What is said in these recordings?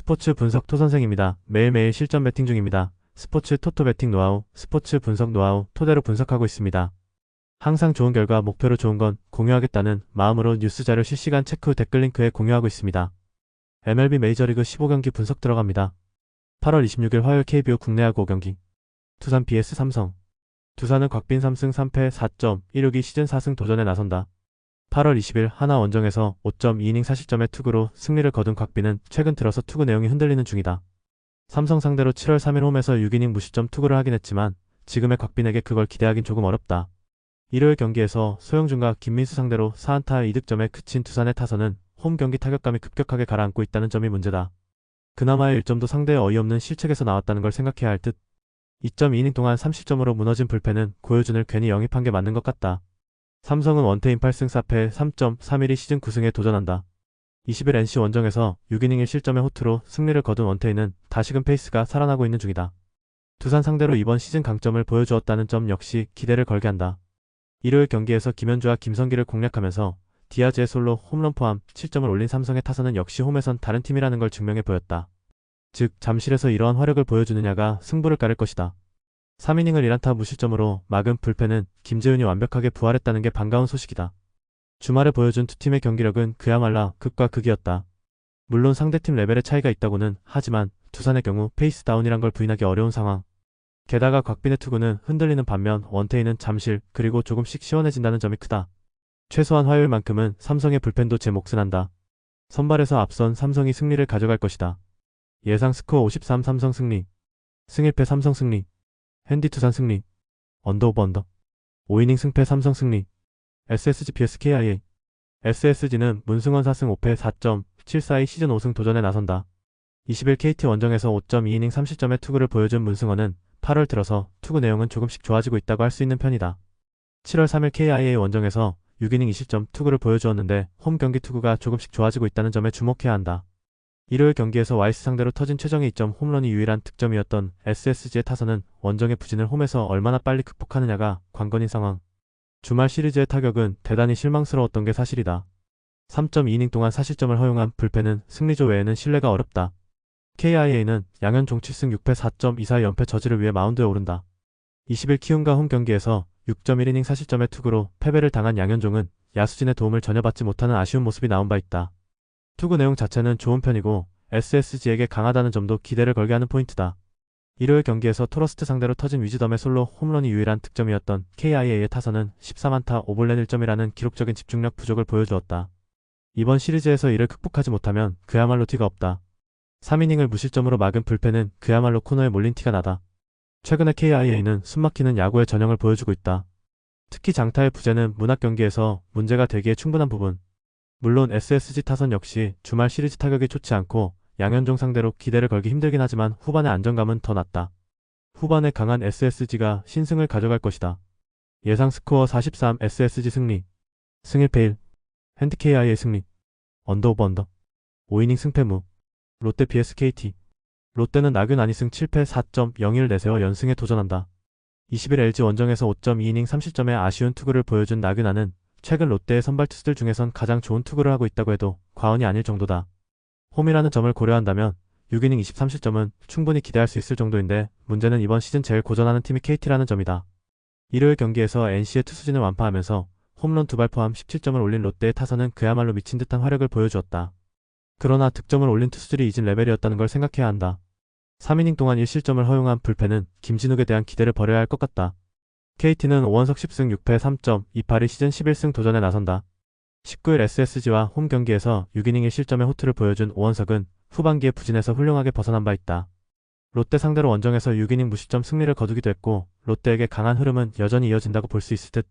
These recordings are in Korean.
스포츠 분석 토선생입니다. 매일매일 실전 배팅 중입니다. 스포츠 토토 배팅 노하우, 스포츠 분석 노하우 토대로 분석하고 있습니다. 항상 좋은 결과 목표로 좋은 건 공유하겠다는 마음으로 뉴스 자료 실시간 체크 후 댓글 링크에 공유하고 있습니다. MLB 메이저리그 15경기 분석 들어갑니다. 8월 26일 화요일 KBO 국내 야구 5경기. 두산 vs 삼성. 두산은 곽빈 3승 3패 4.16이 시즌 4승 도전에 나선다. 8월 20일 하나 원정에서 5.2이닝 4실점의 투구로 승리를 거둔 곽빈은 최근 들어서 투구 내용이 흔들리는 중이다. 삼성 상대로 7월 3일 홈에서 6이닝 무실점 투구를 하긴 했지만 지금의 곽빈에게 그걸 기대하긴 조금 어렵다. 일요일 경기에서 소영준과 김민수 상대로 4안타 2득점에 그친 두산의 타선은 홈 경기 타격감이 급격하게 가라앉고 있다는 점이 문제다. 그나마의 1점도 상대의 어이없는 실책에서 나왔다는 걸 생각해야 할 듯. 2.2이닝 동안 3실점으로 무너진 불펜은 고효준을 괜히 영입한 게 맞는 것 같다. 삼성은 원태인 8승 4패 3.31이 시즌 9승에 도전한다. 20일 NC 원정에서 6이닝 1실점의 호투로 승리를 거둔 원태인은 다시금 페이스가 살아나고 있는 중이다. 두산 상대로 이번 시즌 강점을 보여주었다는 점 역시 기대를 걸게 한다. 일요일 경기에서 김현주와 김성기를 공략하면서 디아즈의 솔로 홈런 포함 7점을 올린 삼성의 타선은 역시 홈에선 다른 팀이라는 걸 증명해 보였다. 즉 잠실에서 이러한 화력을 보여주느냐가 승부를 가릴 것이다. 3이닝을 1안타 무실점으로 막은 불펜은 김재훈이 완벽하게 부활했다는 게 반가운 소식이다. 주말에 보여준 두 팀의 경기력은 그야말로 극과 극이었다. 물론 상대팀 레벨의 차이가 있다고는 하지만 두산의 경우 페이스 다운이란 걸 부인하기 어려운 상황. 게다가 곽빈의 투구는 흔들리는 반면 원태인은 잠실 그리고 조금씩 시원해진다는 점이 크다. 최소한 화요일만큼은 삼성의 불펜도 제 몫은 한다. 선발에서 앞선 삼성이 승리를 가져갈 것이다. 예상 스코어 53 삼성 승리. 승1패 삼성 승리. 핸디 두산 승리. 언더 오버 언더. 5이닝 승패 삼성 승리. SSG vs KIA. SSG는 문승원 4승 5패 4.74의 시즌 5승 도전에 나선다. 20일 KT 원정에서 5.2이닝 3실점의 투구를 보여준 문승원은 8월 들어서 투구 내용은 조금씩 좋아지고 있다고 할 수 있는 편이다. 7월 3일 KIA 원정에서 6이닝 2실점 투구를 보여주었는데 홈 경기 투구가 조금씩 좋아지고 있다는 점에 주목해야 한다. 일요일 경기에서 와이스 상대로 터진 최정의 2점 홈런이 유일한 득점이었던 SSG의 타선은 원정의 부진을 홈에서 얼마나 빨리 극복하느냐가 관건인 상황. 주말 시리즈의 타격은 대단히 실망스러웠던 게 사실이다. 3.2이닝 동안 4실점을 허용한 불펜은 승리조 외에는 신뢰가 어렵다. KIA는 양현종 7승 6패 4.24의 연패 저지를 위해 마운드에 오른다. 20일 키움과 홈 경기에서 6.1이닝 4실점의 투구로 패배를 당한 양현종은 야수진의 도움을 전혀 받지 못하는 아쉬운 모습이 나온 바 있다. 투구 내용 자체는 좋은 편이고 SSG에게 강하다는 점도 기대를 걸게 하는 포인트다. 일요일 경기에서 토러스트 상대로 터진 위즈덤의 솔로 홈런이 유일한 득점이었던 KIA의 타선은 13안타 5볼넷 1점이라는 기록적인 집중력 부족을 보여주었다. 이번 시리즈에서 이를 극복하지 못하면 그야말로 티가 없다. 3이닝을 무실점으로 막은 불펜은 그야말로 코너에 몰린 티가 나다. 최근에 KIA는 숨막히는 야구의 전형을 보여주고 있다. 특히 장타의 부재는 문학 경기에서 문제가 되기에 충분한 부분. 물론 SSG 타선 역시 주말 시리즈 타격이 좋지 않고 양현종 상대로 기대를 걸기 힘들긴 하지만 후반의 안정감은 더 낮다. 후반에 강한 SSG가 신승을 가져갈 것이다. 예상 스코어 43 SSG 승리. 승1패 1. 핸드 KIA 승리. 언더 오버 언더. 5이닝 승패무. 롯데 vs KT. 롯데는 나균 안희승 7패 4.01을 내세워 연승에 도전한다. 20일 LG 원정에서 5.2이닝 3실점의 아쉬운 투구를 보여준 나균안은 최근 롯데의 선발 투수들 중에선 가장 좋은 투구를 하고 있다고 해도 과언이 아닐 정도다. 홈이라는 점을 고려한다면 6이닝 23실점은 충분히 기대할 수 있을 정도인데 문제는 이번 시즌 제일 고전하는 팀이 KT라는 점이다. 일요일 경기에서 NC의 투수진을 완파하면서 홈런 2발 포함 17점을 올린 롯데의 타선은 그야말로 미친 듯한 화력을 보여주었다. 그러나 득점을 올린 투수들이 잊은 레벨이었다는 걸 생각해야 한다. 3이닝 동안 1실점을 허용한 불펜은 김진욱에 대한 기대를 버려야 할 것 같다. KT는 오원석 10승 6패 3.28이 시즌 11승 도전에 나선다. 19일 SSG와 홈 경기에서 6이닝 1실점의 호투를 보여준 오원석은 후반기에 부진에서 훌륭하게 벗어난 바 있다. 롯데 상대로 원정에서 6이닝 무실점 승리를 거두기도 했고 롯데에게 강한 흐름은 여전히 이어진다고 볼 수 있을 듯.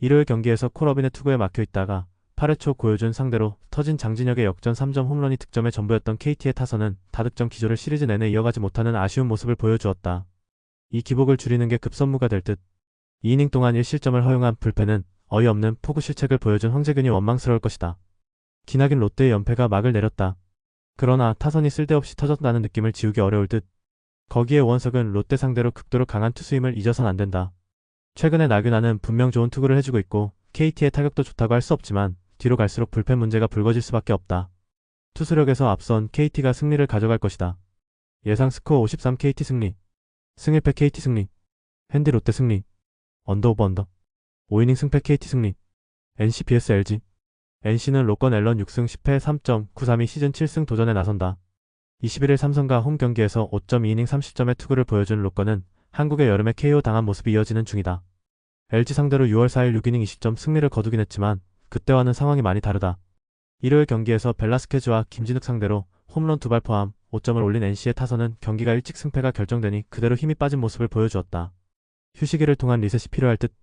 일요일 경기에서 콜어빈의 투구에 막혀 있다가 8회 초 고효준 상대로 터진 장진혁의 역전 3점 홈런이 득점의 전부였던 KT의 타선은 다득점 기조를 시리즈 내내 이어가지 못하는 아쉬운 모습을 보여주었다. 이 기복을 줄이는 게 급선무가 될 듯. 2이닝 동안 1실점을 허용한 불펜은 어이없는 포구 실책을 보여준 황재균이 원망스러울 것이다. 기나긴 롯데의 연패가 막을 내렸다. 그러나 타선이 쓸데없이 터졌다는 느낌을 지우기 어려울 듯. 거기에 원석은 롯데 상대로 극도로 강한 투수임을 잊어선 안 된다. 최근에 나균아는 분명 좋은 투구를 해주고 있고 KT의 타격도 좋다고 할 수 없지만 뒤로 갈수록 불펜 문제가 불거질 수밖에 없다. 투수력에서 앞선 KT가 승리를 가져갈 것이다. 예상 스코어 53 KT 승리. 승일패 KT 승리. 핸디 롯데 승리. 언더 오버 언더. 5이닝 승패 KT 승리. NC vs LG. NC는 로건 앨런 6승 10패 3.93이 시즌 7승 도전에 나선다. 21일 삼성과 홈 경기에서 5.2이닝 30점의 투구를 보여준 로건은 한국의 여름에 KO 당한 모습이 이어지는 중이다. LG 상대로 6월 4일 6이닝 20점 승리를 거두긴 했지만 그때와는 상황이 많이 다르다. 일요일 경기에서 벨라스케즈와 김진욱 상대로 홈런 2발 포함 5점을 올린 NC의 타선은 경기가 일찍 승패가 결정되니 그대로 힘이 빠진 모습을 보여주었다. 휴식일을 통한 리셋이 필요할 듯.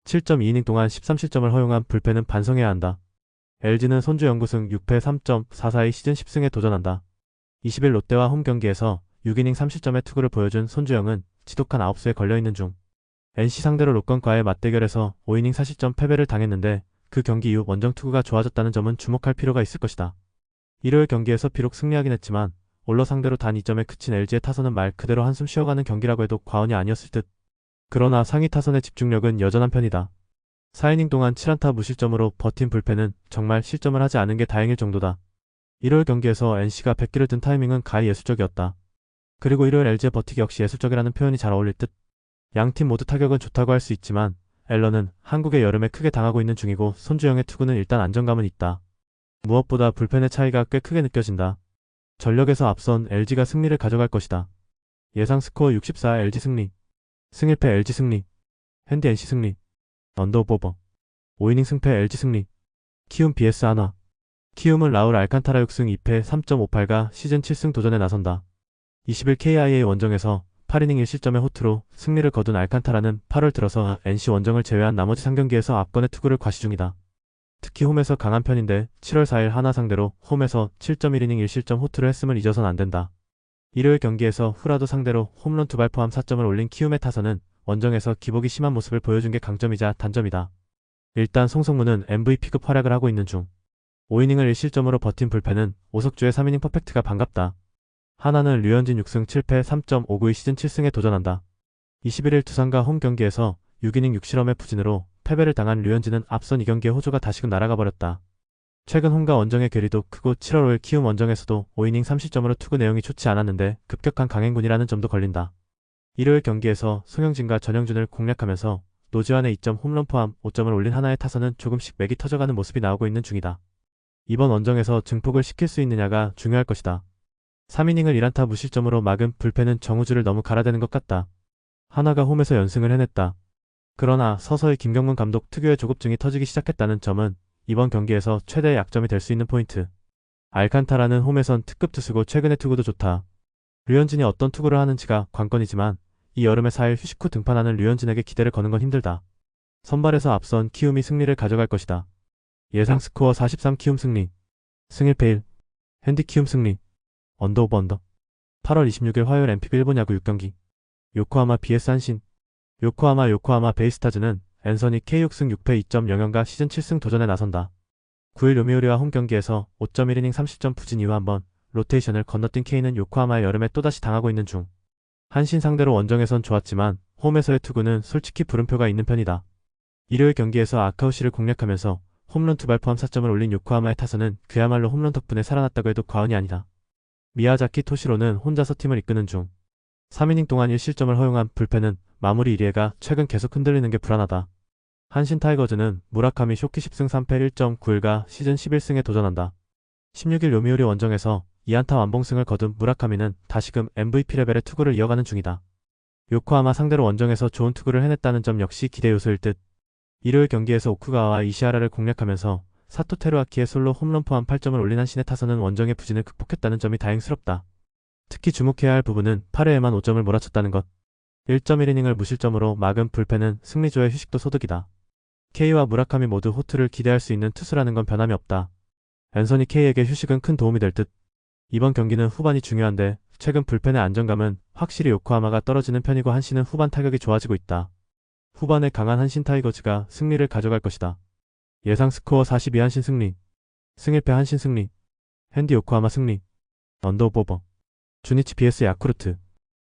7.2이닝 동안 13실점을 허용한 불펜은 반성해야 한다. LG는 손주 영구승 6패 3.44의 시즌 10승에 도전한다. 20일 롯데와 홈 경기에서 6이닝 3실점의 투구를 보여준 손주영은 지독한 아웃수에 걸려있는 중. NC 상대로 로건과의 맞대결에서 5이닝 4실점 패배를 당했는데 그 경기 이후 원정 투구가 좋아졌다는 점은 주목할 필요가 있을 것이다. 일요일 경기에서 비록 승리하긴 했지만 올러 상대로 단 2점에 그친 LG의 타선은 말 그대로 한숨 쉬어가는 경기라고 해도 과언이 아니었을 듯. 그러나 상위 타선의 집중력은 여전한 편이다. 4이닝 동안 7안타 무실점으로 버틴 불펜은 정말 실점을 하지 않은 게 다행일 정도다. 일요일 경기에서 NC가 100기를 든 타이밍은 가히 예술적이었다. 그리고 일요일 LG의 버티기 역시 예술적이라는 표현이 잘 어울릴 듯. 양팀 모두 타격은 좋다고 할 수 있지만 앨런은 한국의 여름에 크게 당하고 있는 중이고 손주영의 투구는 일단 안정감은 있다. 무엇보다 불펜의 차이가 꽤 크게 느껴진다. 전력에서 앞선 LG가 승리를 가져갈 것이다. 예상 스코어 64 LG 승리. 승일패 LG 승리. 핸디 NC 승리. 언더 오버. 5이닝 승패 LG 승리. 키움 vs 한화. 키움은 라울 알칸타라 6승 2패 3.58가 시즌 7승 도전에 나선다. 20일 KIA 원정에서 8이닝 1실점의 호투로 승리를 거둔 알칸타라는 8월 들어서 NC 원정을 제외한 나머지 3경기에서 압권의 투구를 과시 중이다. 특히 홈에서 강한 편인데 7월 4일 하나 상대로 홈에서 7.1이닝 1실점 호투를 했음을 잊어선 안된다. 일요일 경기에서 후라도 상대로 홈런 2발 포함 4점을 올린 키움의 타선은 원정에서 기복이 심한 모습을 보여준 게 강점이자 단점이다. 일단 송성문은 MVP급 활약을 하고 있는 중. 5이닝을 1실점으로 버틴 불펜은 오석주의 3이닝 퍼펙트가 반갑다. 하나는 류현진 6승 7패 3.59의 시즌 7승에 도전한다. 21일 두산과 홈 경기에서 6이닝 6실험의 부진으로 패배를 당한 류현진은 앞선 2경기의 호조가 다시금 날아가 버렸다. 최근 홈과 원정의 괴리도 크고 7월 5일 키움 원정에서도 5이닝 3실점으로 투구 내용이 좋지 않았는데 급격한 강행군이라는 점도 걸린다. 일요일 경기에서 송영진과 전영준을 공략하면서 노지환의 2점 홈런 포함 5점을 올린 하나의 타선은 조금씩 맥이 터져가는 모습이 나오고 있는 중이다. 이번 원정에서 증폭을 시킬 수 있느냐가 중요할 것이다. 3이닝을 1안타 무실점으로 막은 불펜은 정우주를 너무 갈아대는 것 같다. 하나가 홈에서 연승을 해냈다. 그러나 서서히 김경문 감독 특유의 조급증이 터지기 시작했다는 점은 이번 경기에서 최대의 약점이 될 수 있는 포인트. 알칸타라는 홈에선 특급 투수고 최근의 투구도 좋다. 류현진이 어떤 투구를 하는지가 관건이지만 이 여름에 4일 휴식 후 등판하는 류현진에게 기대를 거는 건 힘들다. 선발에서 앞선 키움이 승리를 가져갈 것이다. 예상 스코어 43 키움 승리. 승일패 1. 핸디 키움 승리. 언더 오버 언더. 8월 26일 화요일 MPB 일본 야구 6경기. 요코하마 vs 한신. 요코하마 베이스타즈는 앤서니 K6승 6패 2.00가 시즌 7승 도전에 나선다. 9일 요미우리와 홈 경기에서 5.1이닝 30점 부진 이후 한번 로테이션을 건너뛴 K는 요코하마의 여름에 또다시 당하고 있는 중. 한신 상대로 원정에선 좋았지만 홈에서의 투구는 솔직히 물음표가 있는 편이다. 일요일 경기에서 아카우시를 공략하면서 홈런 2발 포함 4점을 올린 요코하마의 타선은 그야말로 홈런 덕분에 살아났다고 해도 과언이 아니다. 미야자키 토시로는 혼자서 팀을 이끄는 중. 3이닝 동안 1실점을 허용한 불펜은 마무리 1위가 최근 계속 흔들리는 게 불안하다. 한신 타이거즈는 무라카미 쇼키 10승 3패 1.91가 시즌 11승에 도전한다. 16일 요미우리 원정에서 2안타 완봉승을 거둔 무라카미는 다시금 MVP 레벨의 투구를 이어가는 중이다. 요코하마 상대로 원정에서 좋은 투구를 해냈다는 점 역시 기대 요소일 듯. 일요일 경기에서 오쿠가와와 이시하라를 공략하면서 사토 테루아키의 솔로 홈런 포함 8점을 올린 한신의 타선은 원정의 부진을 극복했다는 점이 다행스럽다. 특히 주목해야 할 부분은 8회에만 5점을 몰아쳤다는 것. 1.1이닝을 무실점으로 막은 불펜은 승리조의 휴식도 소득이다. K와 무라카미 모두 호투를 기대할 수 있는 투수라는 건 변함이 없다. 앤서니 K에게 휴식은 큰 도움이 될 듯. 이번 경기는 후반이 중요한데 최근 불펜의 안정감은 확실히 요코하마가 떨어지는 편이고 한신은 후반 타격이 좋아지고 있다. 후반에 강한 한신 타이거즈가 승리를 가져갈 것이다. 예상 스코어 42 한신 승리. 승일패 한신 승리. 핸디 요코하마 승리. 언더 오버. 주니치 vs 야쿠르트.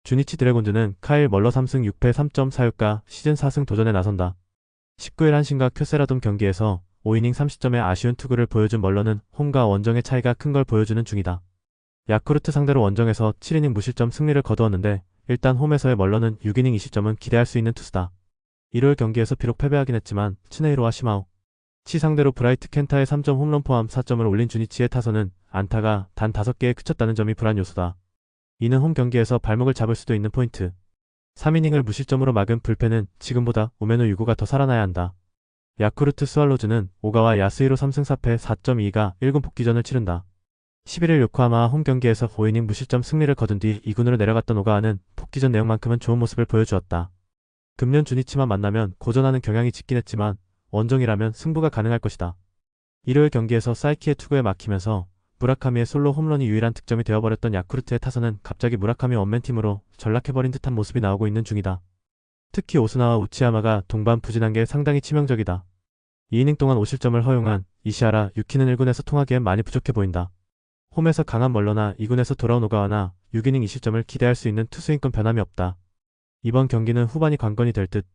주니치 드래곤즈는 카일 멀러 3승 6패 3.46가 시즌 4승 도전에 나선다. 19일 한신과 쿄세라돔 경기에서 5이닝 30점의 아쉬운 투구를 보여준 멀런은 홈과 원정의 차이가 큰 걸 보여주는 중이다. 야쿠르트 상대로 원정에서 7이닝 무실점 승리를 거두었는데 일단 홈에서의 멀런은 6이닝 20점은 기대할 수 있는 투수다. 일요일 경기에서 비록 패배하긴 했지만 츠네이로와 시마오, 치 상대로 브라이트 켄타의 3점 홈런 포함 4점을 올린 주니치의 타선은 안타가 단 5개에 그쳤다는 점이 불안 요소다. 이는 홈 경기에서 발목을 잡을 수도 있는 포인트. 3이닝을 무실점으로 막은 불펜은 지금보다 우메노 유고가 더 살아나야 한다. 야쿠르트 스왈로즈는 오가와 야스히로 3승 4패 4.2가 1군 복귀전을 치른다. 11일 요코하마 홈 경기에서 5이닝 무실점 승리를 거둔 뒤 2군으로 내려갔던 오가와는 복귀전 내용만큼은 좋은 모습을 보여주었다. 금년 주니치만 만나면 고전하는 경향이 짙긴 했지만 원정이라면 승부가 가능할 것이다. 일요일 경기에서 사이키의 투구에 막히면서 무라카미의 솔로 홈런이 유일한 득점이 되어버렸던 야쿠르트의 타선은 갑자기 무라카미 원맨팀으로 전락해버린 듯한 모습이 나오고 있는 중이다. 특히 오스나와 우치야마가 동반 부진한 게 상당히 치명적이다. 2이닝 동안 5실점을 허용한 이시하라, 유키는 1군에서 통하기엔 많이 부족해 보인다. 홈에서 강한 멀러나 2군에서 돌아온 오가와나 6이닝 2실점을 기대할 수 있는 투수인권 변함이 없다. 이번 경기는 후반이 관건이 될 듯.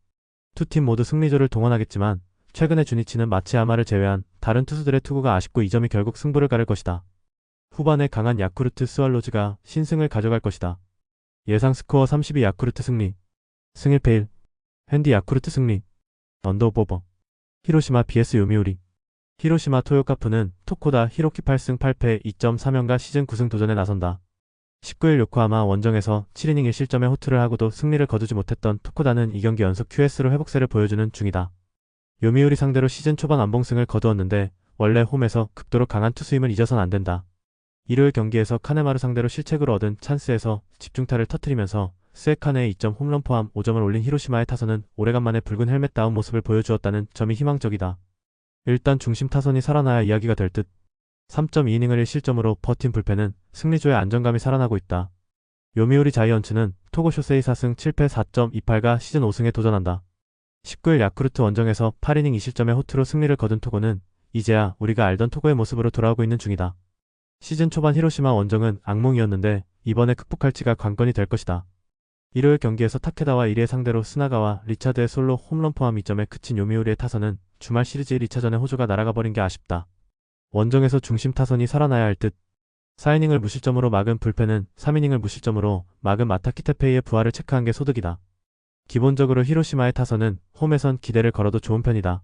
두 팀 모두 승리조를 동원하겠지만 최근의 주니치는 마츠야마를 제외한 다른 투수들의 투구가 아쉽고 이 점이 결국 승부를 가를 것이다. 후반에 강한 야쿠르트 스왈로즈가 신승을 가져갈 것이다. 예상 스코어 32 야쿠르트 승리. 승일패 1. 핸디 야쿠르트 승리. 언더오버. 히로시마 vs 요미우리. 히로시마 토요카프는 토코다 히로키 8승 8패 2.3연가 시즌 9승 도전에 나선다. 19일 요코하마 원정에서 7이닝 1실점의 호투를 하고도 승리를 거두지 못했던 토코다는 2경기 연속 QS로 회복세를 보여주는 중이다. 요미우리 상대로 시즌 초반 완봉승을 거두었는데 원래 홈에서 극도로 강한 투수임을 잊어선 안된다. 일요일 경기에서 카네마루 상대로 실책으로 얻은 찬스에서 집중타를 터뜨리면서 스에카네의 2점 홈런 포함 5점을 올린 히로시마의 타선은 오래간만에 붉은 헬멧다운 모습을 보여주었다는 점이 희망적이다. 일단 중심 타선이 살아나야 이야기가 될 듯. 3.2이닝을 1실점으로 버틴 불펜은 승리조의 안정감이 살아나고 있다. 요미우리 자이언츠는 토고 쇼세이 4승 7패 4.28가 시즌 5승에 도전한다. 19일 야쿠르트 원정에서 8이닝 2실점의 호투로 승리를 거둔 토고는 이제야 우리가 알던 토고의 모습으로 돌아오고 있는 중이다. 시즌 초반 히로시마 원정은 악몽이었는데 이번에 극복할지가 관건이 될 것이다. 일요일 경기에서 타케다와 1위의 상대로 스나가와 리차드의 솔로 홈런 포함 2점에 그친 요미우리의 타선은 주말 시리즈 1-2차전에 호조가 날아가 버린 게 아쉽다. 원정에서 중심 타선이 살아나야 할 듯. 4이닝을 무실점으로 막은 불펜은 3이닝을 무실점으로 막은 마타키 테페이의 부활을 체크한 게 소득이다. 기본적으로 히로시마의 타선은 홈에선 기대를 걸어도 좋은 편이다.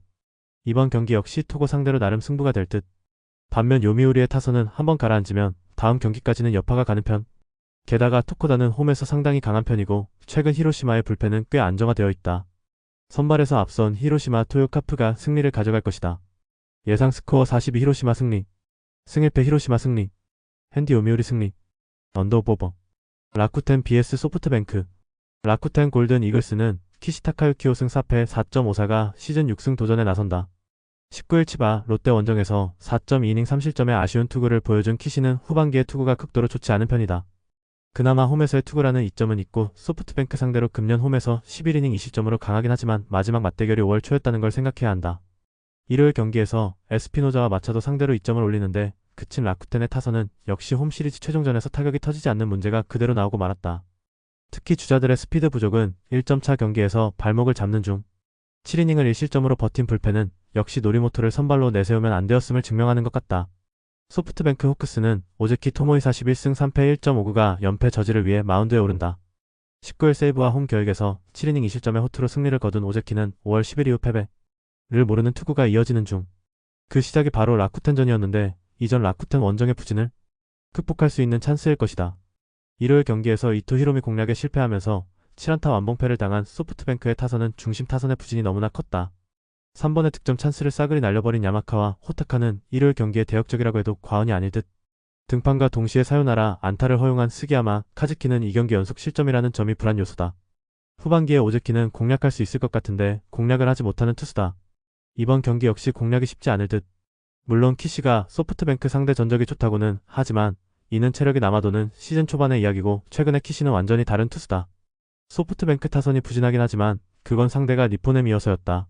이번 경기 역시 토고 상대로 나름 승부가 될 듯. 반면 요미우리의 타선은 한번 가라앉으면 다음 경기까지는 여파가 가는 편. 게다가 토코다는 홈에서 상당히 강한 편이고 최근 히로시마의 불펜은 꽤 안정화되어 있다. 선발에서 앞선 히로시마 토요카프가 승리를 가져갈 것이다. 예상 스코어 42 히로시마 승리. 승일패 히로시마 승리. 핸디 요미우리 승리. 언더오버. 라쿠텐 vs 소프트뱅크. 라쿠텐 골든 이글스는 키시 타카유키 5승 4패 4.54가 시즌 6승 도전에 나선다. 19일 치바 롯데 원정에서 4.2이닝 3실점의 아쉬운 투구를 보여준 키시는 후반기의 투구가 극도로 좋지 않은 편이다. 그나마 홈에서의 투구라는 이점은 있고 소프트뱅크 상대로 금년 홈에서 11이닝 2실점으로 강하긴 하지만 마지막 맞대결이 5월 초였다는 걸 생각해야 한다. 일요일 경기에서 에스피노자와 마차도 상대로 2점을 올리는데 그친 라쿠텐의 타선은 역시 홈 시리즈 최종전에서 타격이 터지지 않는 문제가 그대로 나오고 말았다. 특히 주자들의 스피드 부족은 1점차 경기에서 발목을 잡는 중. 7이닝을 1실점으로 버틴 불펜은 역시 노리모토를 선발로 내세우면 안 되었음을 증명하는 것 같다. 소프트뱅크 호크스는 오즈키 토모이 41승 3패 1.59가 연패 저지를 위해 마운드에 오른다. 19일 세이브와 홈 교역에서 7이닝 2실점의 호투로 승리를 거둔 오즈키는 5월 10일 이후 패배를 모르는 투구가 이어지는 중. 그 시작이 바로 라쿠텐전이었는데 이전 라쿠텐 원정의 부진을 극복할 수 있는 찬스일 것이다. 일요일 경기에서 이토 히로미 공략에 실패하면서 7안타 완봉패를 당한 소프트뱅크의 타선은 중심 타선의 부진이 너무나 컸다. 3번의 득점 찬스를 싸그리 날려버린 야마카와 호타카는 일요일 경기에 대역적이라고 해도 과언이 아닐 듯. 등판과 동시에 사요나라 안타를 허용한 스기야마, 카즈키는 2경기 연속 실점이라는 점이 불안 요소다. 후반기에 오즈키는 공략할 수 있을 것 같은데 공략을 하지 못하는 투수다. 이번 경기 역시 공략이 쉽지 않을 듯. 물론 키시가 소프트뱅크 상대 전적이 좋다고는 하지만 이는 체력이 남아도는 시즌 초반의 이야기고 최근의 키시는 완전히 다른 투수다. 소프트뱅크 타선이 부진하긴 하지만 그건 상대가 니포넴이어서였다.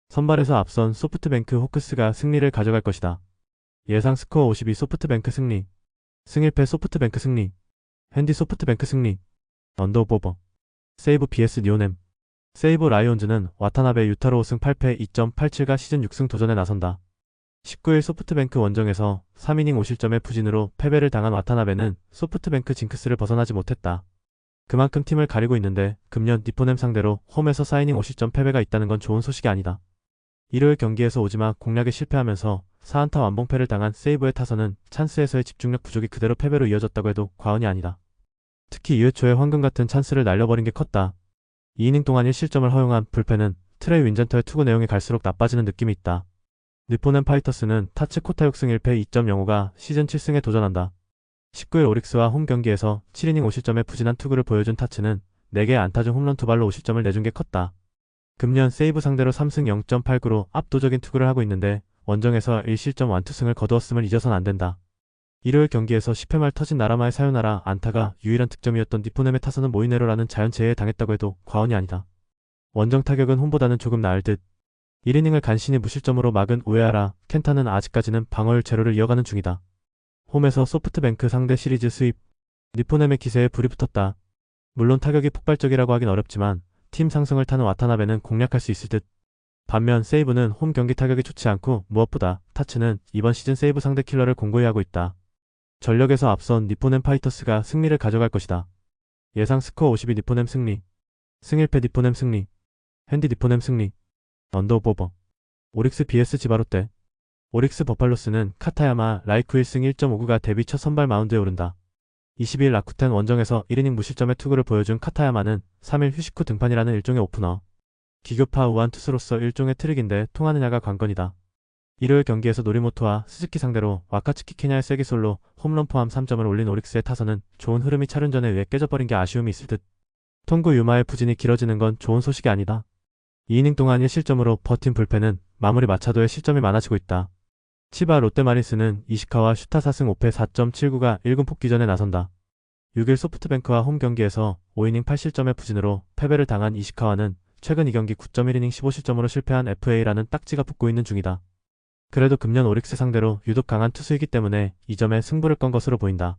선발에서 앞선 소프트뱅크 호크스가 승리를 가져갈 것이다. 예상 스코어 52 소프트뱅크 승리. 승일패 소프트뱅크 승리. 핸디 소프트뱅크 승리. 언더오버. 세이브 vs 니오넴. 세이브 라이온즈는 와타나베 유타로 5승 8패 2.87가 시즌 6승 도전에 나선다. 19일 소프트뱅크 원정에서 3이닝 5실점의 부진으로 패배를 당한 와타나베는 소프트뱅크 징크스를 벗어나지 못했다. 그만큼 팀을 가리고 있는데 금년 니포넴 상대로 홈에서 4이닝 5실점 패배가 있다는 건 좋은 소식이 아니다. 일요일 경기에서 오지마 공략에 실패하면서 4안타 완봉패를 당한 세이브의 타선은 찬스에서의 집중력 부족이 그대로 패배로 이어졌다고 해도 과언이 아니다. 특히 2회 초에 황금 같은 찬스를 날려버린 게 컸다. 2이닝 동안 1실점을 허용한 불펜은 트레이 윈젠터의 투구 내용이 갈수록 나빠지는 느낌이 있다. 니포넴 파이터스는 타츠 코타 6승 1패 2.05가 시즌 7승에 도전한다. 19일 오릭스와 홈 경기에서 7이닝 5실점의 부진한 투구를 보여준 타츠는 4개의 안타 중 홈런 2발로 5실점을 내준 게 컸다. 금년 세이브 상대로 3승 0.89로 압도적인 투구를 하고 있는데 원정에서 1실점 완투승을 거두었음을 잊어선 안된다. 일요일 경기에서 10회 말 터진 나라마의 사요나라 안타가 유일한 득점이었던 니포넴의 타선은 모이네로라는 자연재해에 당했다고 해도 과언이 아니다. 원정 타격은 홈보다는 조금 나을 듯. 1이닝을 간신히 무실점으로 막은 우에하라 켄타는 아직까지는 방어율 제로를 이어가는 중이다. 홈에서 소프트뱅크 상대 시리즈 수입. 니포넴의 기세에 불이 붙었다. 물론 타격이 폭발적이라고 하긴 어렵지만 팀 상승을 타는 와타나베는 공략할 수 있을 듯. 반면 세이브는 홈 경기 타격이 좋지 않고 무엇보다 타츠는 이번 시즌 세이브 상대 킬러를 공고히 하고 있다. 전력에서 앞선 니포넴 파이터스가 승리를 가져갈 것이다. 예상 스코어 52 니포넴 승리. 승1패 니포넴 승리. 핸디 니포넴 승리. 언더오버. 오릭스 vs 지바롯데. 오릭스 버팔로스는 카타야마 라이쿠 1승 1.59가 데뷔 첫 선발 마운드에 오른다. 22일 라쿠텐 원정에서 1이닝 무실점의 투구를 보여준 카타야마는 3일 휴식 후 등판이라는 일종의 오프너. 기교파 우한 투수로서 일종의 트릭인데 통하느냐가 관건이다. 일요일 경기에서 노리모토와 스즈키 상대로 와카츠키 케냐의 세기솔로 홈런 포함 3점을 올린 오릭스의 타선은 좋은 흐름이 차륜전에 의해 깨져버린 게 아쉬움이 있을 듯. 통구 유마의 부진이 길어지는 건 좋은 소식이 아니다. 2이닝 동안 1실점으로 버틴 불펜은 마무리 마차도의 실점이 많아지고 있다. 치바 롯데마린스는 이시카와 슈타 4승 5패 4.79가 1군 복귀전에 나선다. 6일 소프트뱅크와 홈 경기에서 5이닝 8실점의 부진으로 패배를 당한 이시카와는 최근 2경기 9.1이닝 15실점으로 실패한 FA라는 딱지가 붙고 있는 중이다. 그래도 금년 오릭스 상대로 유독 강한 투수이기 때문에 이 점에 승부를 건 것으로 보인다.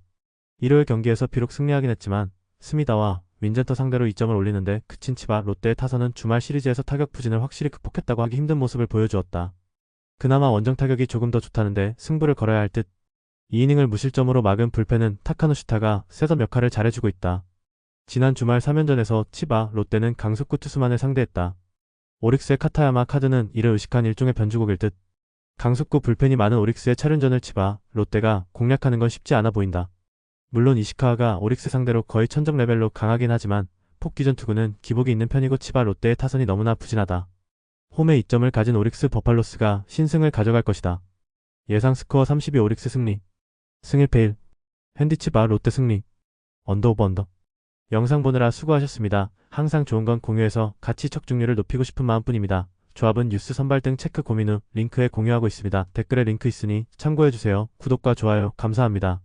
일요일 경기에서 비록 승리하긴 했지만 스미다와 윈젠터 상대로 2점을 올리는데 그친 치바 롯데의 타선은 주말 시리즈에서 타격 부진을 확실히 극복했다고 하기 힘든 모습을 보여주었다. 그나마 원정 타격이 조금 더 좋다는데 승부를 걸어야 할 듯. 2이닝을 무실점으로 막은 불펜은 타카노 슈타가 셋업 역할을 잘해주고 있다. 지난 주말 3연전에서 치바 롯데는 강속구 투수만을 상대했다. 오릭스의 카타야마 카드는 이를 의식한 일종의 변주곡일 듯. 강속구 불펜이 많은 오릭스의 차륜전을 치바 롯데가 공략하는 건 쉽지 않아 보인다. 물론 이시카와가 오릭스 상대로 거의 천적 레벨로 강하긴 하지만 폭기전 투구는 기복이 있는 편이고 치바 롯데의 타선이 너무나 부진하다. 홈에 2점을 가진 오릭스 버팔로스가 신승을 가져갈 것이다. 예상 스코어 32 오릭스 승리. 승1패 1. 핸디 치바 롯데 승리. 언더오버 언더. 영상 보느라 수고하셨습니다. 항상 좋은 건 공유해서 같이 척중률을 높이고 싶은 마음뿐입니다. 조합은 뉴스 선발 등 체크 고민 후 링크에 공유하고 있습니다. 댓글에 링크 있으니 참고해주세요. 구독과 좋아요 감사합니다.